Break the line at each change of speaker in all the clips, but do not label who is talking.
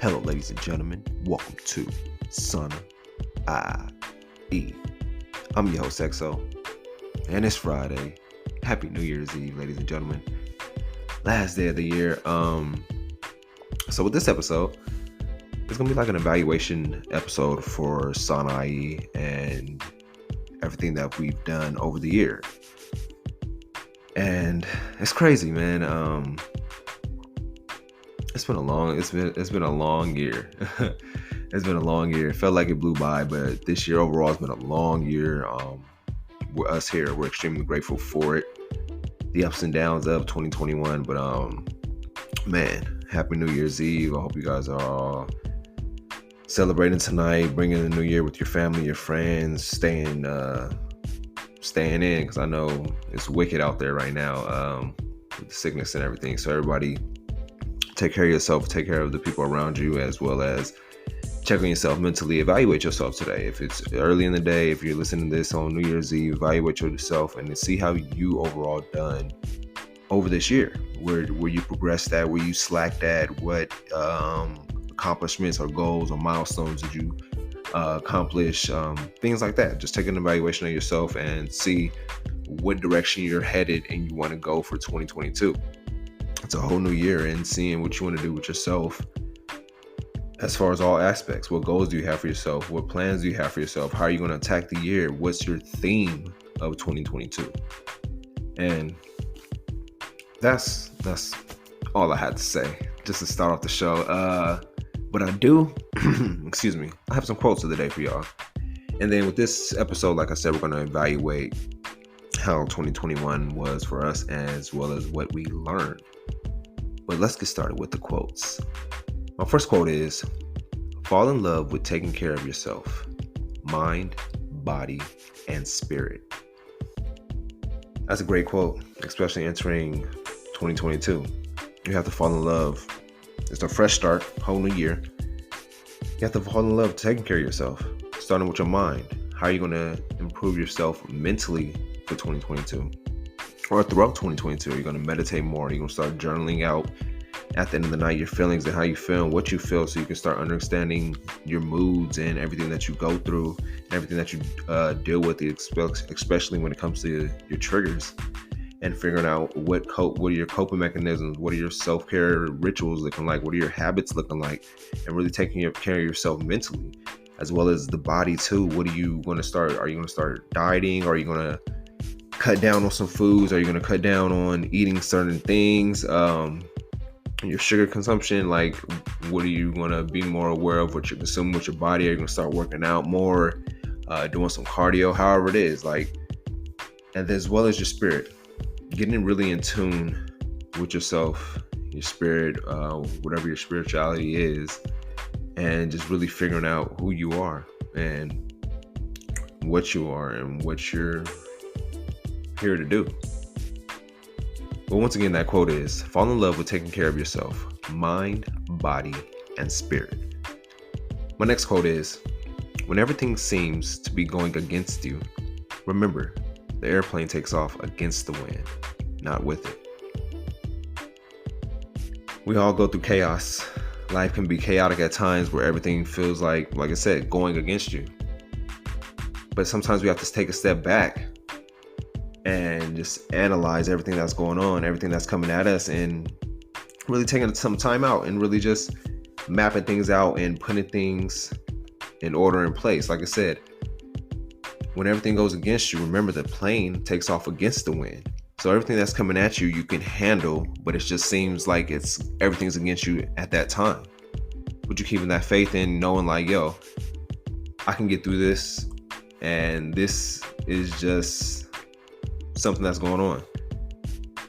Hello, ladies and gentlemen. Welcome to Sana IE. I'm your host, Exo, and it's Friday. Happy New Year's Eve, ladies and gentlemen. Last day of the year. So with this episode, it's gonna be like an evaluation episode for Sana IE and everything that we've done over the year. And it's crazy, man. It's been a long year. It's been a long year. It felt like it blew by, but this year overall has been a long year. Us here, we're extremely grateful for it. The ups and downs of 2021, but man, happy New Year's Eve. I hope you guys are all celebrating tonight, bringing the new year with your family, your friends, staying in, because I know it's wicked out there right now with the sickness and everything. So everybody, take care of yourself, take care of the people around you, as well as check on yourself mentally. Evaluate yourself today. If it's early in the day, if you're listening to this on New Year's Eve, evaluate yourself and see how you overall done over this year. Where you progressed at, where you slacked at, what accomplishments or goals or milestones did you accomplish, things like that. Just take an evaluation of yourself and see what direction you're headed and you want to go for 2022. It's a whole new year, and seeing what you want to do with yourself as far as all aspects. What goals do you have for yourself? What plans do you have for yourself? How are you going to attack the year? What's your theme of 2022? And that's all I had to say just to start off the show. But I do, excuse me, I have some quotes of the day for y'all. And then with this episode, like I said, we're going to evaluate how 2021 was for us, as well as what we learned. But let's get started with the quotes. My first quote is, fall in love with taking care of yourself, mind, body, and spirit. That's a great quote, especially entering 2022. You have to fall in love. It's a fresh start, whole new year. You have to fall in love with taking care of yourself, starting with your mind. How are you going to improve yourself mentally for 2022? Or throughout 2022, you're going to meditate more. You're going to start journaling out at the end of the night your feelings and how you feel and what you feel, so you can start understanding your moods and everything that you go through, everything that you deal with, especially when it comes to your triggers, and figuring out what are your coping mechanisms, what are your self-care rituals looking like, what are your habits looking like, and really taking care of yourself mentally, as well as the body too. What are you going to start? Are you going to start dieting? Are you going to cut down on some foods? Are you going to cut down on eating certain things? Your sugar consumption, like what are you going to be more aware of what you're consuming with your body? Are you going to start working out more, doing some cardio, however it is, like, and as well as your spirit, getting really in tune with yourself, your spirit, whatever your spirituality is, and just really figuring out who you are and what you are and what you're here to do. But once again, that quote is, fall in love with taking care of yourself, mind, body, and spirit. My next quote is, when everything seems to be going against you, remember, the airplane takes off against the wind, not with it. We all go through chaos. Life can be chaotic at times where everything feels like I said, going against you. But sometimes we have to take a step back and just analyze everything that's going on, everything that's coming at us, and really taking some time out and really just mapping things out and putting things in order in place. Like I said, when everything goes against you, remember the plane takes off against the wind. So everything that's coming at you, you can handle, but it just seems like everything's against you at that time. But you're keeping that faith in, knowing like, yo, I can get through this, and this is just something that's going on.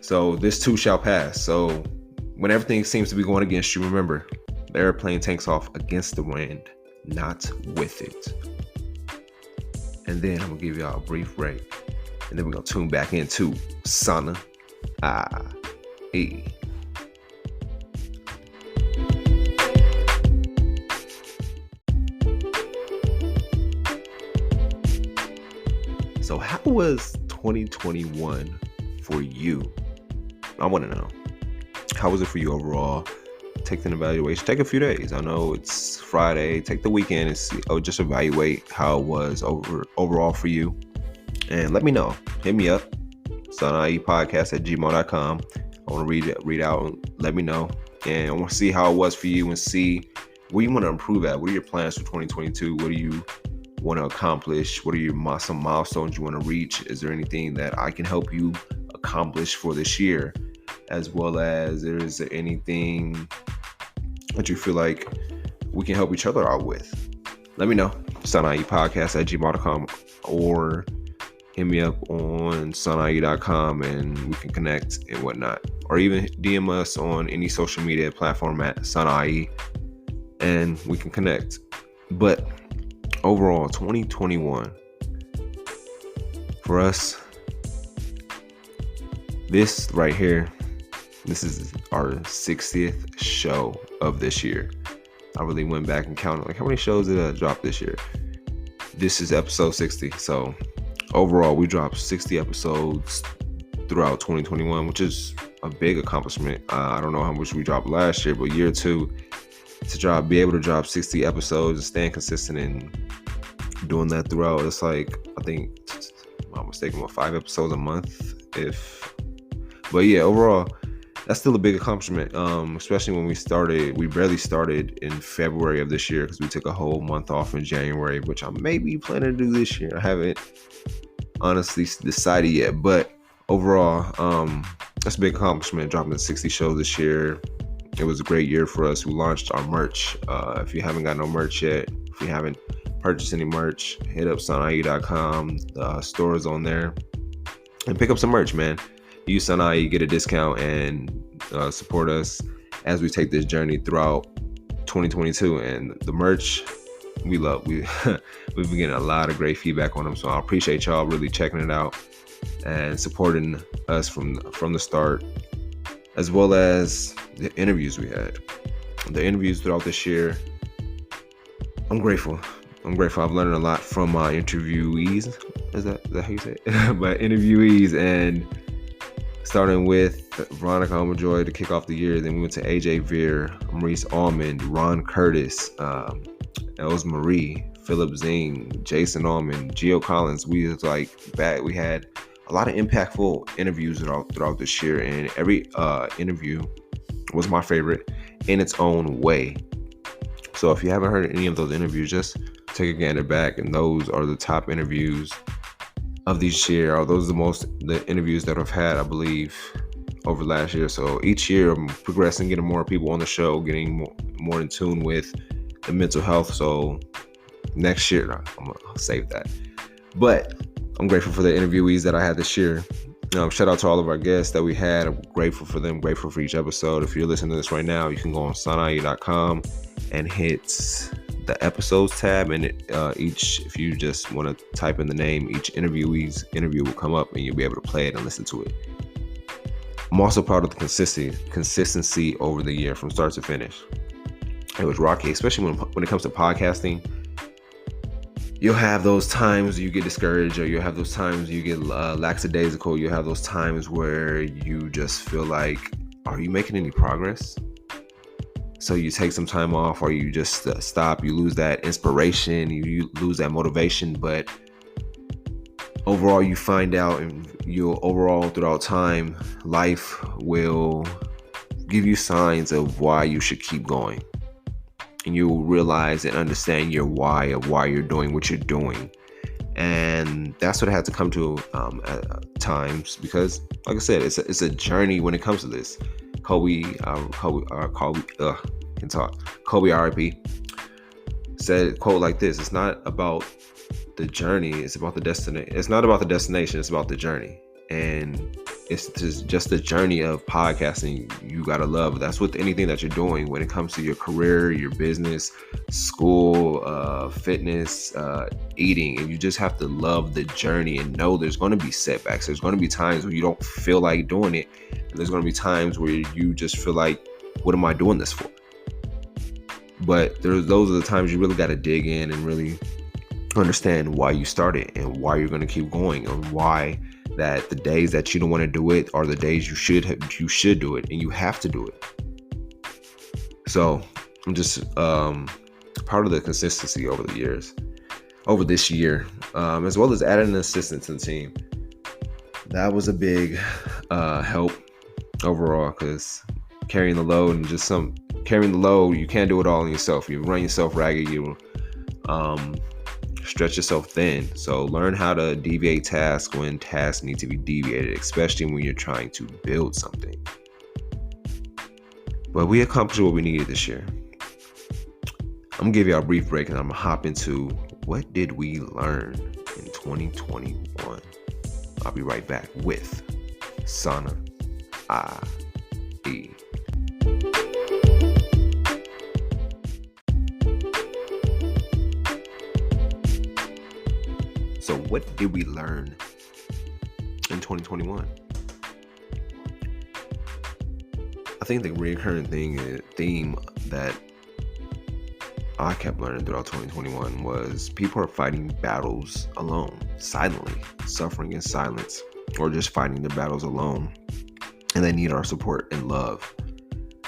So this too shall pass. So when everything seems to be going against you, remember, the airplane takes off against the wind, not with it. And then I'm gonna give y'all a brief break, and then we're gonna tune back into Sana IE. So how was 2021 for you? I want to know. How was it for you overall? take an evaluation. Take a few days. I know it's Friday. Take the weekend and see. Just evaluate how it was overall for you, and let me know. Hit me up, sonaiepodcast@gmail.com. I want to read out and let me know, and I want to see how it was for you and see what you want to improve at. What are your plans for 2022? What do you want to accomplish? What are some milestones you want to reach? Is there anything that I can help you accomplish for this year? As well as, is there anything that you feel like we can help each other out with? Let me know. sonaiepodcast@gmail.com, or hit me up on sonaie.com and we can connect and whatnot. Or even DM us on any social media platform at Sonaie and we can connect. But overall, 2021 for us, this right here, this is our 60th show of this year. I really went back and counted, like, how many shows did I drop this year? This is episode 60. So overall, we dropped 60 episodes throughout 2021, which is a big accomplishment. I don't know how much we dropped last year, but year two, be able to drop 60 episodes and staying consistent and doing that throughout. It's like, I think, if I'm not mistaken, 5 episodes a month. But yeah, overall, that's still a big accomplishment, especially when we barely started in February of this year because we took a whole month off in January, which I may be planning to do this year. I haven't honestly decided yet, but overall, that's a big accomplishment, dropping 60 shows this year. It was a great year for us. We launched our merch. If you haven't got no merch yet, if you haven't purchased any merch, hit up sonaie.com. The store is on there, and pick up some merch, man. Use Sonaie, get a discount, and support us as we take this journey throughout 2022. And the merch, we've been getting a lot of great feedback on them, so I appreciate y'all really checking it out and supporting us from the start, as well as the interviews we had. The interviews throughout this year, I'm grateful. I've learned a lot from my interviewees. Is that how you say it? But interviewees, and starting with Veronica Omojoy to kick off the year. Then we went to AJ Veer, Maurice Almond, Ron Curtis, Els Marie, Philip Zing, Jason Allman, Gio Collins. We had a lot of impactful interviews throughout this year, and every interview was my favorite in its own way. So if you haven't heard any of those interviews, just take a gander back, and those are the top interviews of this year. Or those are the interviews that I've had, I believe, over last year. So each year I'm progressing, getting more people on the show, getting more in tune with the mental health. So next year, I'm gonna save that. But I'm grateful for the interviewees that I had this year. Shout out to all of our guests that we had. I'm grateful for them, grateful for each episode. If you're listening to this right now, you can go on sonaie.com and hit the episodes tab, and if you just want to type in the name, each interviewee's interview will come up and you'll be able to play it and listen to it. I'm also proud of the consistency over the year from start to finish. It was rocky, especially when it comes to podcasting. You'll have those times you get discouraged, or you'll have those times you get lackadaisical. You'll have those times where you just feel like, are you making any progress? So you take some time off, or you just stop. You lose that inspiration, you lose that motivation. But overall, you find out, and throughout time, life will give you signs of why you should keep going. And you'll realize and understand your why of why you're doing what you're doing. And that's what I had to come to at times, because, like I said, it's a journey when it comes to this. Kobe R.I.P. said a quote like this: "It's not about the journey, it's about the destination. It's not about the destination, it's about the journey." And it's just the journey of podcasting. You gotta love. That's with anything that you're doing when it comes to your career, your business, school, fitness, eating. And you just have to love the journey and know there's going to be setbacks. There's going to be times where you don't feel like doing it, and there's going to be times where you just feel like, what am I doing this for? But those are the times you really got to dig in and really understand why you started and why you're going to keep going, and why that the days that you don't want to do it are the days you should do it, and you have to do it. So I'm just proud of the consistency over the years, over this year, as well as adding an assistant to the team. That was a big help overall, because carrying the load you can't do it all on yourself. You run yourself ragged, you stretch yourself thin. So learn how to deviate tasks when tasks need to be deviated, especially when you're trying to build something. But we accomplished what we needed this year. I'm gonna give you a brief break and I'm gonna hop into what did we learn in 2021. I'll be right back with Sana IE. So what did we learn in 2021? I think the recurring theme that I kept learning throughout 2021 was people are fighting battles alone, silently, suffering in silence, or just fighting their battles alone. And they need our support and love.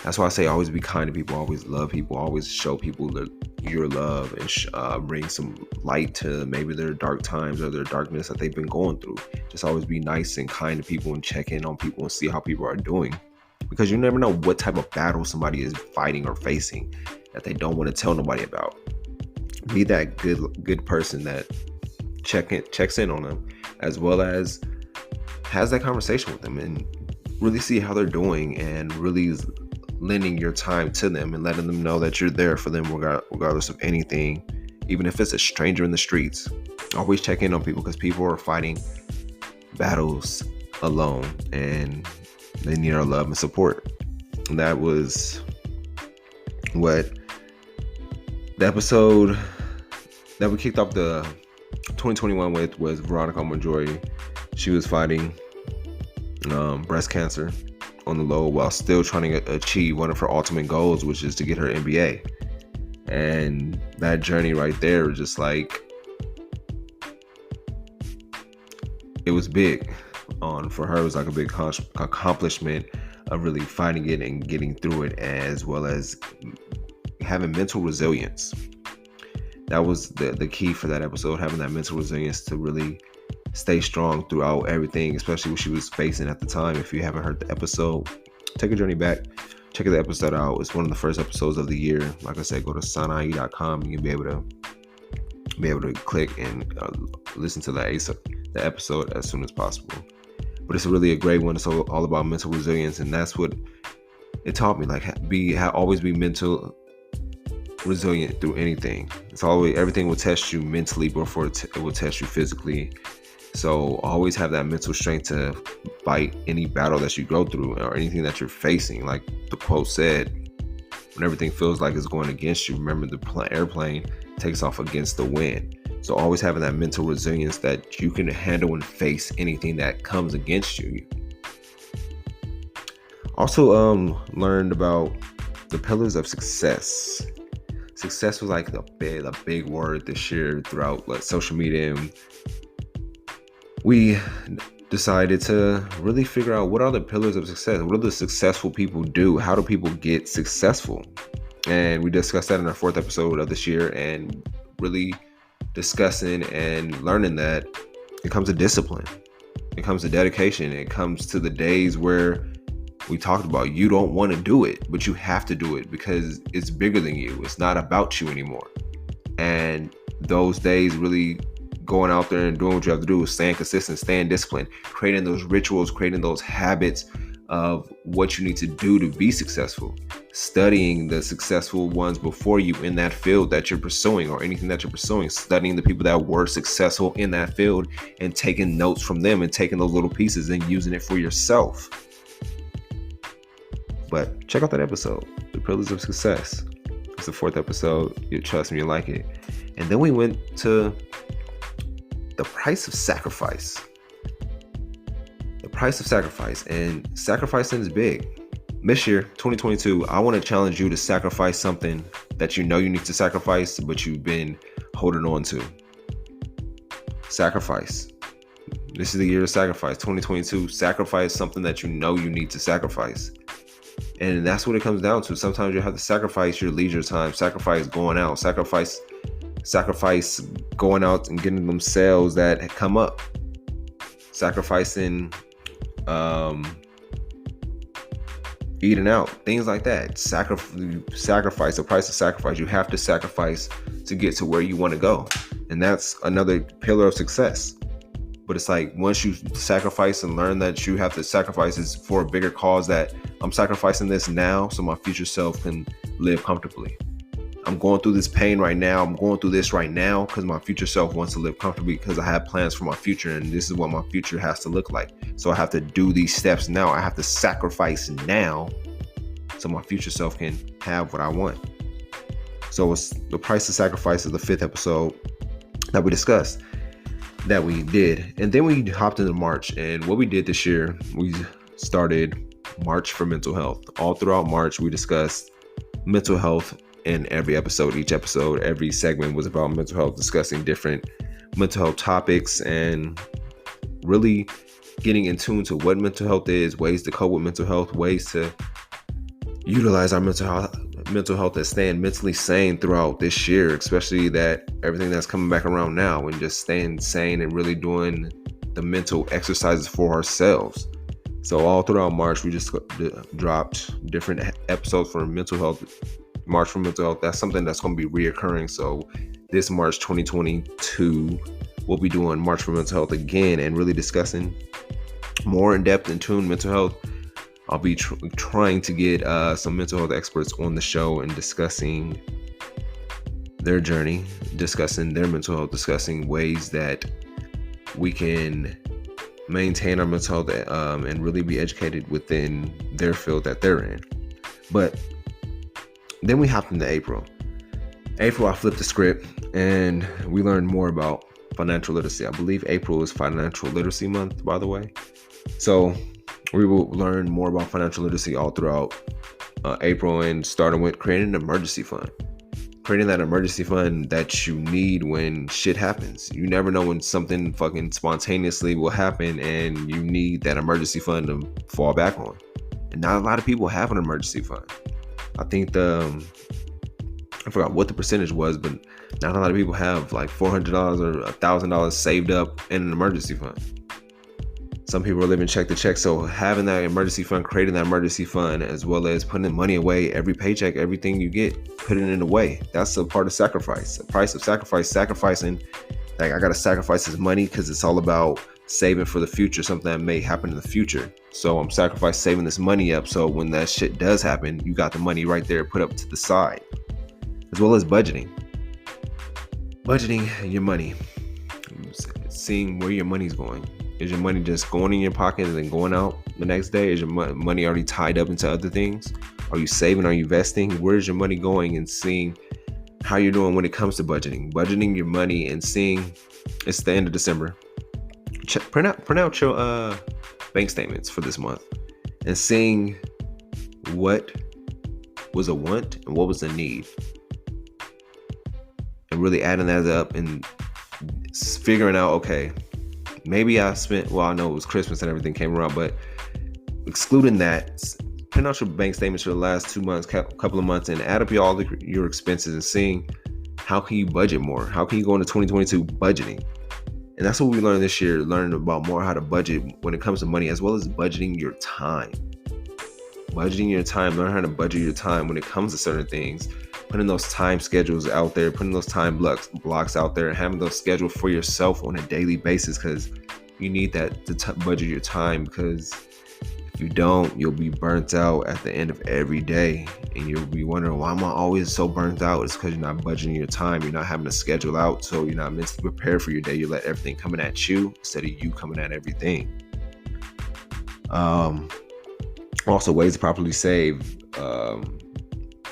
That's why I say always be kind to people, always love people, always show people your love, and bring some light to maybe their dark times or their darkness that they've been going through. Just always be nice and kind to people and check in on people and see how people are doing. Because you never know what type of battle somebody is fighting or facing that they don't want to tell nobody about. Be that good person that checks in on them, as well as has that conversation with them and really see how they're doing, and really lending your time to them and letting them know that you're there for them regardless of anything, even if it's a stranger in the streets. Always check in on people, because people are fighting battles alone and they need our love and support. And that was what the episode that we kicked off the 2021 with was Veronica Marjorie. She was fighting breast cancer on the low while still trying to achieve one of her ultimate goals, which is to get her MBA. And that journey right there was just like, it was big. For her, it was like a big accomplishment of really fighting it and getting through it, as well as having mental resilience. That was the key for that episode, having that mental resilience to really stay strong throughout everything, especially what she was facing at the time. If you haven't heard the episode, take a journey back, check the episode out. It's one of the first episodes of the year. Like I said, go to sanae.com. You'll be able to click and listen to the episode as soon as possible. But it's really a great one. It's all about mental resilience, and that's what it taught me. Like, always be mental resilient through anything. It's always, everything will test you mentally before it will test you physically. So always have that mental strength to fight any battle that you go through or anything that you're facing. Like the quote said, when everything feels like it's going against you, remember the airplane takes off against the wind. So always having that mental resilience that you can handle and face anything that comes against you. Also learned about the pillars of success. Success was like the big word this year throughout social media. And we decided to really figure out, what are the pillars of success? What do the successful people do? How do people get successful? And we discussed that in our 4th episode of this year, and really discussing and learning that it comes to discipline. It comes to dedication. It comes to the days where we talked about you don't want to do it, but you have to do it because it's bigger than you. It's not about you anymore. And those days, really going out there and doing what you have to do, is staying consistent, staying disciplined, creating those rituals, creating those habits of what you need to do to be successful, studying the successful ones before you in that field that you're pursuing, or anything that you're pursuing, studying the people that were successful in that field and taking notes from them and taking those little pieces and using it for yourself. But check out that episode, The Pillars of Success. It's the 4th episode. You trust me, you like it. And then we went to the price of sacrifice. The price of sacrifice. And sacrificing is big. This year, 2022, I want to challenge you to sacrifice something that you know you need to sacrifice, but you've been holding on to. Sacrifice. This is the year of sacrifice. 2022, sacrifice something that you know you need to sacrifice. And that's what it comes down to. Sometimes you have to sacrifice your leisure time, sacrifice going out, sacrifice going out and getting them sales that come up, sacrificing eating out, things like that. Sacrifice, the price of sacrifice. You have to sacrifice to get to where you want to go. And that's another pillar of success. But it's like, once you sacrifice and learn that you have to sacrifice is for a bigger cause, that I'm sacrificing this now so my future self can live comfortably. I'm going through this pain right now. I'm going through this right now because my future self wants to live comfortably, because I have plans for my future, and this is what my future has to look like. So I have to do these steps now. I have to sacrifice now so my future self can have what I want. So it's the price of sacrifice is the 5th episode that we discussed, that we did. And then we hopped into March, and what we did this year, we started March for Mental Health. All throughout March, we discussed mental health in every episode. Each episode, every segment was about mental health, discussing different mental health topics and really getting in tune to what mental health is, ways to cope with mental health, ways to utilize our mental health and staying mentally sane throughout this year, especially that everything that's coming back around now, and just staying sane and really doing the mental exercises for ourselves. So all throughout March, we just dropped different episodes for mental health. March for Mental Health, that's something that's going to be reoccurring. So this March 2022, we'll be doing March for Mental Health again, and really discussing more in-depth and tuned mental health. I'll be trying to get some mental health experts on the show and discussing their journey, discussing their mental health, discussing ways that we can maintain our mental health and really be educated within their field that they're in. But then we hopped into April. I flipped the script and we learned more about financial literacy. I believe April is Financial Literacy Month, by the way. So we will learn more about financial literacy all throughout April, and starting with creating an emergency fund. Creating that emergency fund that you need when shit happens. You never know when something fucking spontaneously will happen, and you need that emergency fund to fall back on. And not a lot of people have an emergency fund. I think I forgot what the percentage was, but not a lot of people have like $400 or $1,000 saved up in an emergency fund. Some people are living check to check. So having that emergency fund, creating that emergency fund, as well as putting money away every paycheck, everything you get, putting it away. That's a part of sacrifice. The price of sacrificing. Like, I got to sacrifice this money because it's all about saving for the future, something that may happen in the future. So I'm saving this money up, so when that shit does happen, you got the money right there put up to the side. As well as budgeting your money, seeing where your money's going. Is your money just going in your pocket and then going out the next day? Is your money already tied up into other things? Are you saving? Are you investing? Where's your money going? And seeing how you're doing when it comes to budgeting your money, and seeing it's the end of December. Print out your bank statements for this month, and seeing what was a want and what was a need, and really adding that up and figuring out, okay, maybe I spent, well, I know it was Christmas and everything came around, but excluding that, print out your bank statements for the last 2 months, couple of months, and add up all your expenses, and seeing how can you budget more? How can you go into 2022 budgeting? And that's what we learned this year, learning about more how to budget when it comes to money, as well as budgeting your time. Learn how to budget your time when it comes to certain things. Putting those time schedules out there, putting those time blocks out there, and having those scheduled for yourself on a daily basis, because you need that to budget your time. Because if you don't, you'll be burnt out at the end of every day, and you'll be wondering, why am I always so burnt out? It's because you're not budgeting your time. You're not having a schedule out, so you're not mentally prepared for your day. You let everything coming at you instead of you coming at everything. Also, ways to properly save.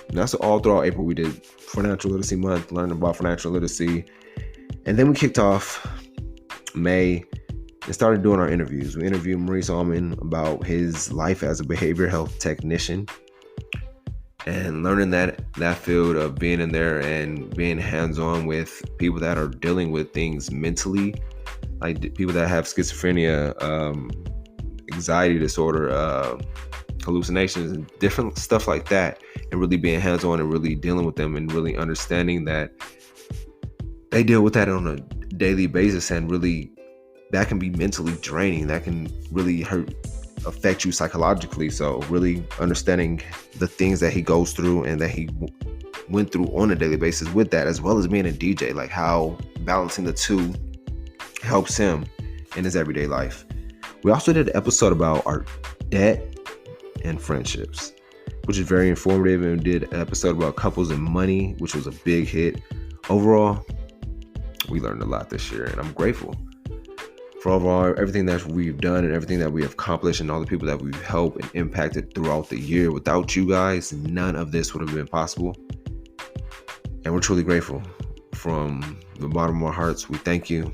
That's all throughout April. We did Financial Literacy Month, learning about financial literacy. And then we kicked off May and started doing our interviews. We interviewed Maurice Allman about his life as a behavioral health technician, and learning that field of being in there and being hands-on with people that are dealing with things mentally, like people that have schizophrenia, anxiety disorder, hallucinations and different stuff like that, and really being hands-on and really dealing with them and really understanding that they deal with that on a daily basis, and really that can be mentally draining. That can really affect you psychologically. So really understanding the things that he goes through and that he went through on a daily basis with that, as well as being a DJ, like how balancing the two helps him in his everyday life. We also did an episode about our debt and friendships, which is very informative, and did an episode about couples and money, which was a big hit. Overall, we learned a lot this year, and I'm grateful for overall everything that we've done and everything that we have accomplished and all the people that we've helped and impacted throughout the year. Without you guys, none of this would have been possible. And we're truly grateful. From the bottom of our hearts, we thank you.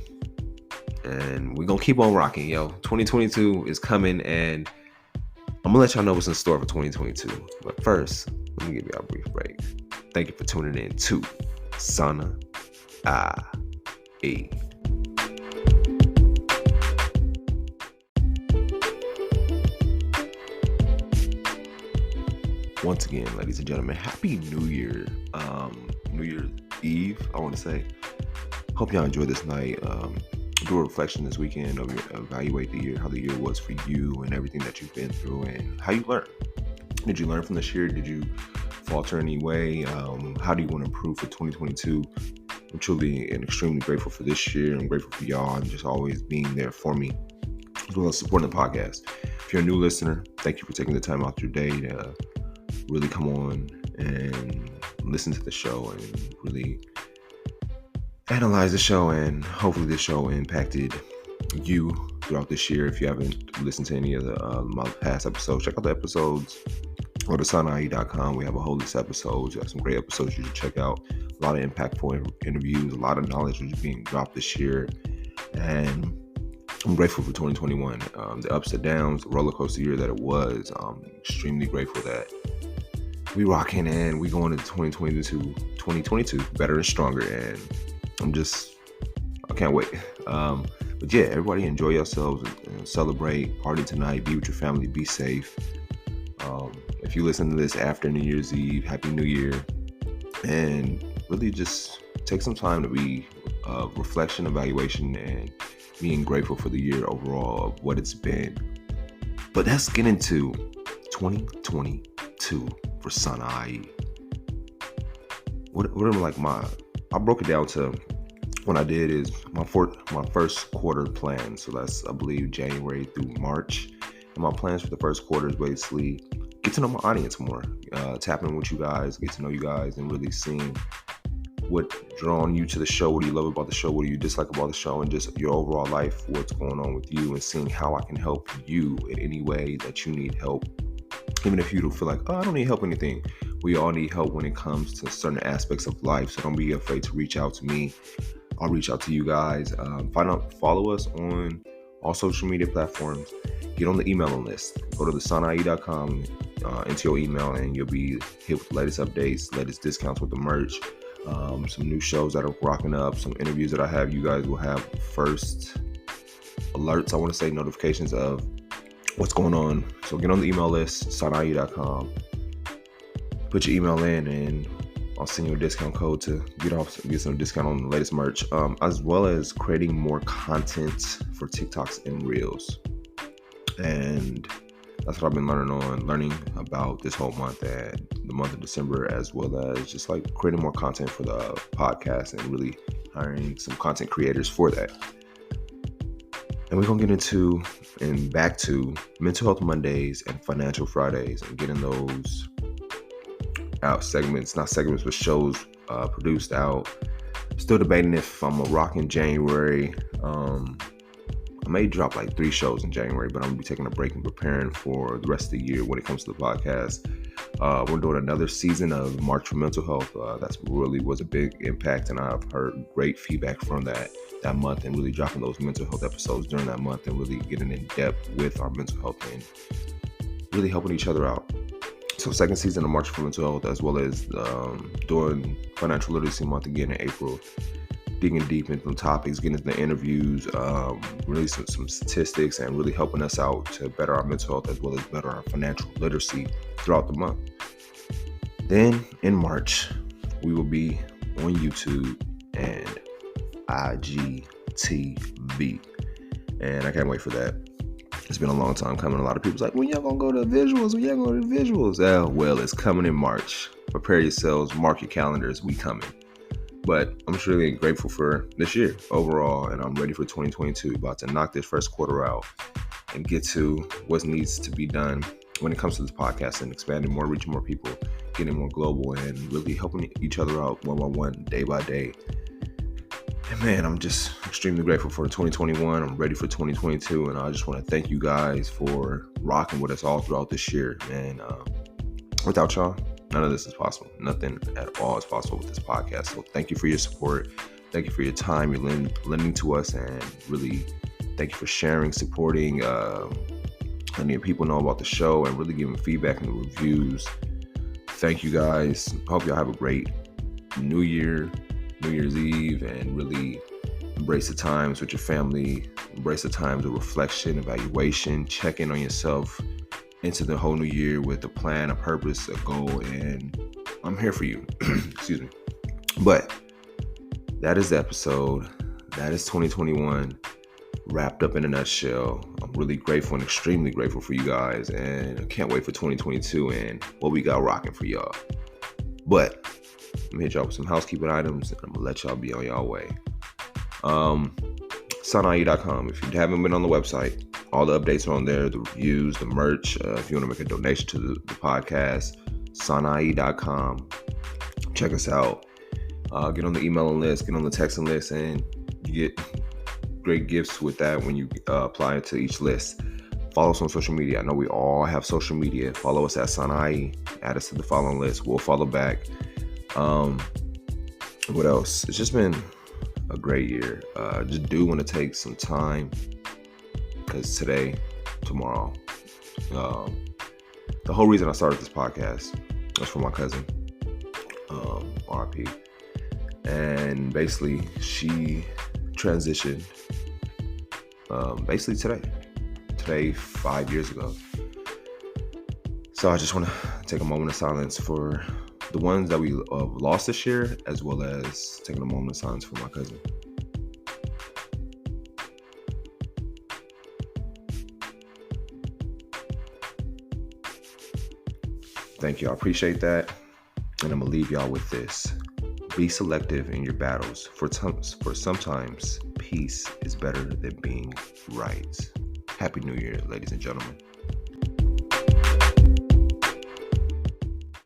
And we're going to keep on rocking, yo. 2022 is coming, and I'm going to let y'all know what's in store for 2022. But first, let me give you a brief break. Thank you for tuning in to Sana IE. Once again, ladies and gentlemen, Happy New Year. New Year's Eve, I want to say. Hope y'all enjoyed this night. Do a reflection this weekend, evaluate the year, how the year was for you and everything that you've been through and how you learned. Did you learn from this year? Did you falter any way? How do you want to improve for 2022? I'm truly and extremely grateful for this year. I'm grateful for y'all and just always being there for me, as well as supporting the podcast. If you're a new listener, thank you for taking the time out your day to really come on and listen to the show and really analyze the show, and hopefully this show impacted you throughout this year. If you haven't listened to any of my past episodes, check out the episodes. Go to SanaIE.com. We have a whole list of episodes. We have some great episodes you should check out. A lot of impactful interviews, a lot of knowledge which is being dropped this year. And I'm grateful for 2021. The ups and downs, the roller coaster year that it was. I'm extremely grateful that we rocking and we going into 2022 better and stronger. And I can't wait. But yeah, everybody enjoy yourselves and celebrate, party tonight, be with your family, be safe. If you listen to this after New Year's Eve, Happy New Year. And really just take some time to be reflection, evaluation, and being grateful for the year overall of what it's been. But let's get into 2022 for Sana IE. What are I broke it down to, what I did is my first quarter plan. So that's, I believe, January through March. And my plans for the first quarter is basically get to know my audience more, tapping with you guys, get to know you guys, and really seeing what drawn you to the show. What do you love about the show? What do you dislike about the show? And just your overall life, what's going on with you, and seeing how I can help you in any way that you need help. Even if you don't feel like, I don't need help anything. We all need help when it comes to certain aspects of life. So don't be afraid to reach out to me. I'll reach out to you guys. Follow us on all social media platforms. Get on the emailing list. Go to SanaIE.com, enter your email, and you'll be hit with the latest updates, latest discounts with the merch, some new shows that are rocking up, some interviews that I have. You guys will have first alerts, I want to say notifications of what's going on. So get on the email list, SanaIE.com. Put your email in, and I'll send you a discount code to get some discount on the latest merch, as well as creating more content for TikToks and Reels. And that's what I've been learning about this whole month and the month of December, as well as just like creating more content for the podcast and really hiring some content creators for that. And we're going to get into and back to Mental Health Mondays and Financial Fridays and getting those out, but shows produced out. Still debating if I'm gonna rock in January. I may drop like 3 shows in January, but I'm gonna be taking a break and preparing for the rest of the year when it comes to the podcast. We're doing another season of March for Mental Health. That's really was a big impact, and I've heard great feedback from that month, and really dropping those mental health episodes during that month and really getting in depth with our mental health and really helping each other out. So second season of March for Mental Health, as well as doing Financial Literacy Month again in April. digging deep into the topics, getting into the interviews, really some statistics, and really helping us out to better our mental health as well as better our financial literacy throughout the month. Then in March, we will be on YouTube and IGTV. And I can't wait for that. It's been a long time coming. A lot of people's like, when y'all gonna go to visuals? When y'all going to visuals? Well, it's coming in March. Prepare yourselves, mark your calendars, we coming. But I'm just really grateful for this year overall, and I'm ready for 2022. About to knock this first quarter out and get to what needs to be done when it comes to this podcast and expanding more, reaching more people, getting more global, and really helping each other out one by one, day by day. And man, I'm just extremely grateful for 2021. I'm ready for 2022, and I just want to thank you guys for rocking with us all throughout this year. And without y'all, none of this is possible. Nothing at all is possible with this podcast. So thank you for your support. Thank you for your time you're lending to us, and really thank you for sharing, supporting, letting people know about the show, and really giving feedback and reviews. Thank you guys. Hope y'all have a great New Year's Eve, and really embrace the times with your family. Embrace the times of reflection, evaluation, check in on yourself into the whole new year with a plan, a purpose, a goal, and I'm here for you. Excuse me. But that is the episode. That is 2021 wrapped up in a nutshell. I'm really grateful and extremely grateful for you guys, and I can't wait for 2022 and what we got rocking for y'all. But let me hit y'all with some housekeeping items, and I'm gonna let y'all be on y'all way. Sanae.com. If you haven't been on the website, all the updates are on there, the reviews, the merch. If you want to make a donation to the podcast, Sanae.com. Check us out. Get on the emailing list, get on the texting list, and you get great gifts with that when you apply to each list. Follow us on social media. I know we all have social media. Follow us at Sanae. Add us to the following list. We'll follow back. What else? It's just been a great year. Just do want to take some time, because today, tomorrow, the whole reason I started this podcast was for my cousin, RP, and basically she transitioned basically today 5 years ago. So I just want to take a moment of silence for the ones that we lost this year, as well as taking a moment of silence for my cousin. Thank you. I appreciate that. And I'm going to leave y'all with this. Be selective in your battles. For sometimes, peace is better than being right. Happy New Year, ladies and gentlemen.